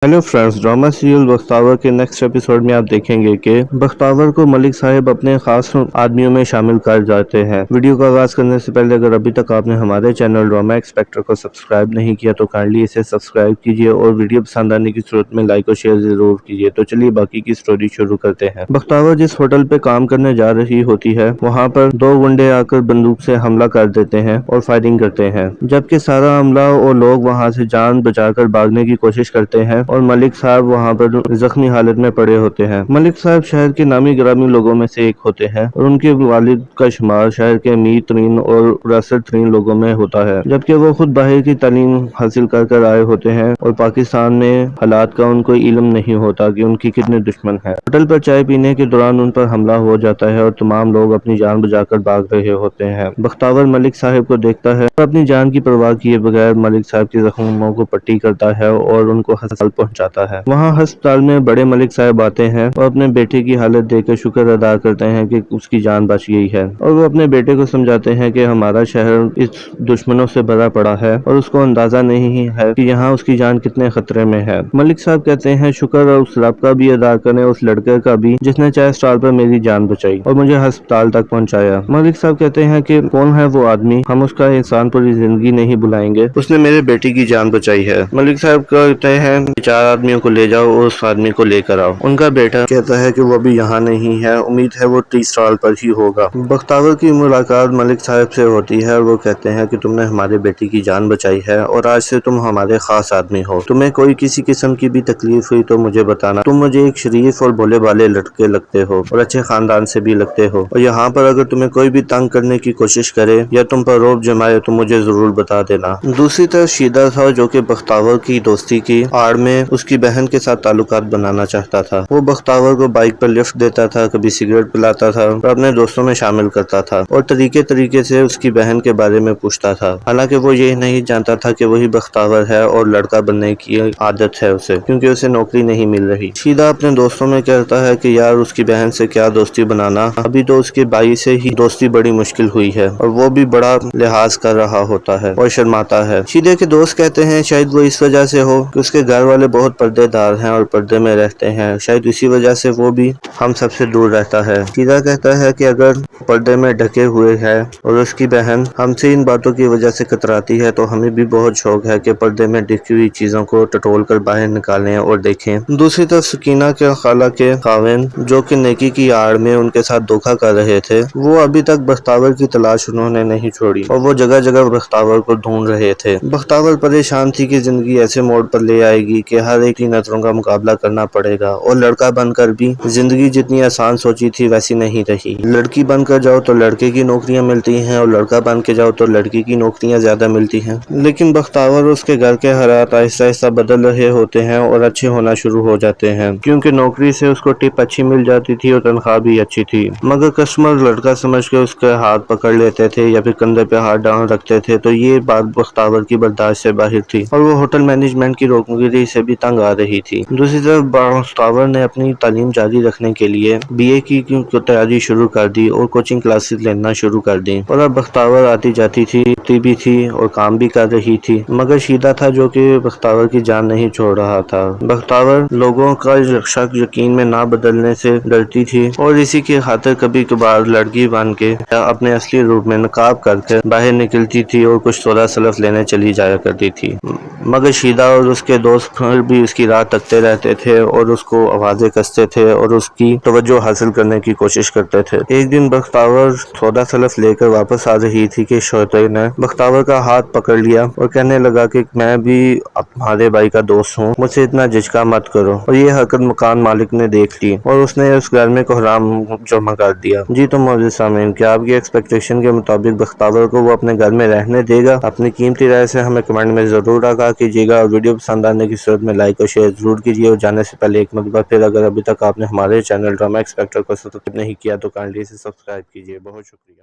Hello friends, drama serial Bakhtawar के next episode में आप देखेंगे कि बख्तावर को मलिक साहब अपने खास आदमियों में शामिल कर जाते हैं। वीडियो का आगाज करने से पहले अगर अभी तक आपने हमारे चैनल ड्रामा एक्सपेक्टर को सब्सक्राइब नहीं किया तो काइंडली इसे सब्सक्राइब कीजिए और वीडियो पसंद आने की सूरत में लाइक और शेयर जरूर कीजिए। तो चलिए बाकी की स्टोरी शुरू करते हैं। बख्तावर जिस होटल पे काम करने जा रही होती है वहाँ पर दो गुंडे आकर बंदूक से हमला कर देते हैं और फायरिंग करते हैं, जबकि सारा अमला और लोग वहाँ से जान बचाकर भागने की कोशिश करते हैं और मलिक साहब वहाँ पर जख्मी हालत में पड़े होते हैं। मलिक साहब शहर के नामी ग्रामी लोगों में से एक होते हैं और उनके वालिद का शुमार शहर के अमीर तरीन और पुरअसर तरीन लोगों में होता है, जबकि वो खुद बाहर की तालीम हासिल कर आए होते हैं और पाकिस्तान में हालात का उनको इल्म नहीं होता कि उनकी कितने दुश्मन है। होटल पर चाय पीने के दौरान उन पर हमला हो जाता है और तमाम लोग अपनी जान बचाकर भाग रहे होते हैं। बख्तावर मलिक साहब को देखता है और अपनी जान की परवाह किए बगैर मलिक साहब के जख्मों को पट्टी करता है और उनको अस्पताल पहुंचाता है। वहां अस्पताल में बड़े मलिक साहब आते हैं और अपने बेटे की हालत देखकर शुक्र अदा करते हैं कि उसकी जान बच गई है और वो अपने बेटे को समझाते हैं कि हमारा शहर इस दुश्मनों से भरा पड़ा है और उसको अंदाजा नहीं है कि यहाँ उसकी जान कितने खतरे में है। मलिक साहब कहते हैं शुक्र और उस रब का भी अदा करें, उस लड़के का भी जिसने चाय स्टॉल पर मेरी जान बचाई और मुझे अस्पताल तक पहुंचाया। मलिक साहब कहते हैं कि कौन है वो आदमी, हम उसका एहसान पूरी जिंदगी नहीं भुलाएंगे, उसने मेरे बेटे की जान बचाई है। मलिक साहब कहते हैं 4 आदमियों को ले जाओ और उस आदमी को लेकर आओ। उनका बेटा कहता है कि वो अभी यहाँ नहीं है, उम्मीद है वो टी स्टॉल पर ही होगा। बख्तावर की मुलाकात मलिक साहब से होती है और वो कहते हैं कि तुमने हमारे बेटी की जान बचाई है और आज से तुम हमारे खास आदमी हो। तुम्हें कोई किसी किस्म की भी तकलीफ हुई तो मुझे बताना। तुम मुझे एक शरीफ और भोले भाले लड़के लगते हो और अच्छे खानदान से भी लगते हो और यहाँ पर अगर तुम्हें कोई भी तंग करने की कोशिश करे या तुम पर रौब जमाए तो मुझे जरूर बता देना। दूसरी तरफ शीदा था जो कि बख्तावर की दोस्ती की आड़ में उसकी बहन के साथ ताल्लुकात बनाना चाहता था। वो बख्तावर को बाइक पर लिफ्ट देता था, कभी सिगरेट पिलाता था और अपने दोस्तों में शामिल करता था और तरीके से उसकी बहन के बारे में पूछता था। हालांकि वो ये नहीं जानता था कि वही बख्तावर है और लड़का बनने की आदत है उसे, क्योंकि उसे नौकरी नहीं मिल रही। शीदा अपने दोस्तों में कहता है कि यार उसकी बहन से क्या दोस्ती बनाना, अभी तो उसके भाई से ही दोस्ती बड़ी मुश्किल हुई है और वो भी बड़ा लिहाज कर रहा होता है और शर्माता है। शीदे के दोस्त कहते हैं शायद वो इस वजह से हो कि उसके घर वाले बहुत पर्देदार हैं और पर्दे में रहते हैं, शायद इसी वजह से वो भी हम सबसे दूर रहता है। शीदा कहता है कि अगर पर्दे में ढके हुए है और उसकी बहन हमसे इन बातों की वजह से कतराती है तो हमें भी बहुत शौक है कि पर्दे में ढकी हुई चीजों को टटोल कर बाहर निकालें और देखें। दूसरी तरफ सकीना के खाला के खाविन जो कि नेकी की आड़ में उनके साथ धोखा कर रहे थे, वो अभी तक बख्तावर की तलाश उन्होंने नहीं छोड़ी और वो जगह जगह बख्तावर को ढूंढ रहे थे। बख्तावर परेशान थी कि जिंदगी ऐसे मोड़ पर ले आएगी कि हर एक की नजरों का मुकाबला करना पड़ेगा और लड़का बनकर भी जिंदगी जितनी आसान सोची थी वैसी नहीं रही। लड़की बनकर जाओ तो लड़के की नौकरियां मिलती हैं और लड़का बन के जाओ तो लड़की की नौकरियां ज्यादा मिलती हैं। लेकिन बख्तावर और उसके घर के हालात आहिस्ता आहिस्ता बदल रहे होते हैं और अच्छे होना शुरू हो जाते हैं, क्योंकि नौकरी से उसको टिप अच्छी मिल जाती थी और तनख्वाह भी अच्छी थी। मगर कस्टमर लड़का समझ के उसके हाथ पकड़ लेते थे या फिर कंधे पे हाथ डाल रखते थे तो ये बात बख्तावर की बर्दाश्त से बाहर थी और वो होटल मैनेजमेंट की रोकनगिरी से भी तंग आ रही थी। दूसरी तरफ बख्तावर ने अपनी तालीम जारी रखने के लिए BA की तैयारी शुरू कर दी और कोचिंग क्लासेस लेना शुरू कर दी और अब बख्तावर आती जाती भी थी और काम भी कर रही थी। मगर शीदा था जो कि बख्तावर की जान नहीं छोड़ रहा था। बख्तावर लोगों का शक यकीन में ना बदलने से डरती थी और इसी की खातिर कभी कभार लड़की बन के या अपने असली रूप में नकाब करके बाहर निकलती थी और कुछ सोलह सलफ लेने चली जाया करती थी। मगर शीदा और उसके दोस्त फिर भी उसकी राह तकते रहते थे और उसको आवाजें कसते थे और उसकी तवज्जो हासिल करने की कोशिश करते थे। एक दिन बख्तावर 14 सलफ लेकर वापस आ रही थी कि शोते ने बख्तावर का हाथ पकड़ लिया और कहने लगा कि मैं भी तुम्हारे भाई का दोस्त हूँ, मुझसे इतना झिझका मत करो। और ये हरकत मकान मालिक ने देख ली और उसने उस घर में कोहराम जमा कर दिया। जी तो मौजूद सामीन, क्या आपकी एक्सपेक्टेशन के मुताबिक बख्तावर को वो अपने घर में रहने देगा? अपनी कीमती राय से हमें कमेंट में जरूर आगाह कीजिएगा और वीडियो पसंद आने की सूरत में लाइक और शेयर जरूर कीजिए। और जाने से पहले एक मरतबा फिर अगर अभी तक आपने हमारे चैनल ड्रामा एक्सपेक्टर को सब्सक्राइब नहीं किया तो काइंडली से सब्सक्राइब कीजिए। बहुत शुक्रिया।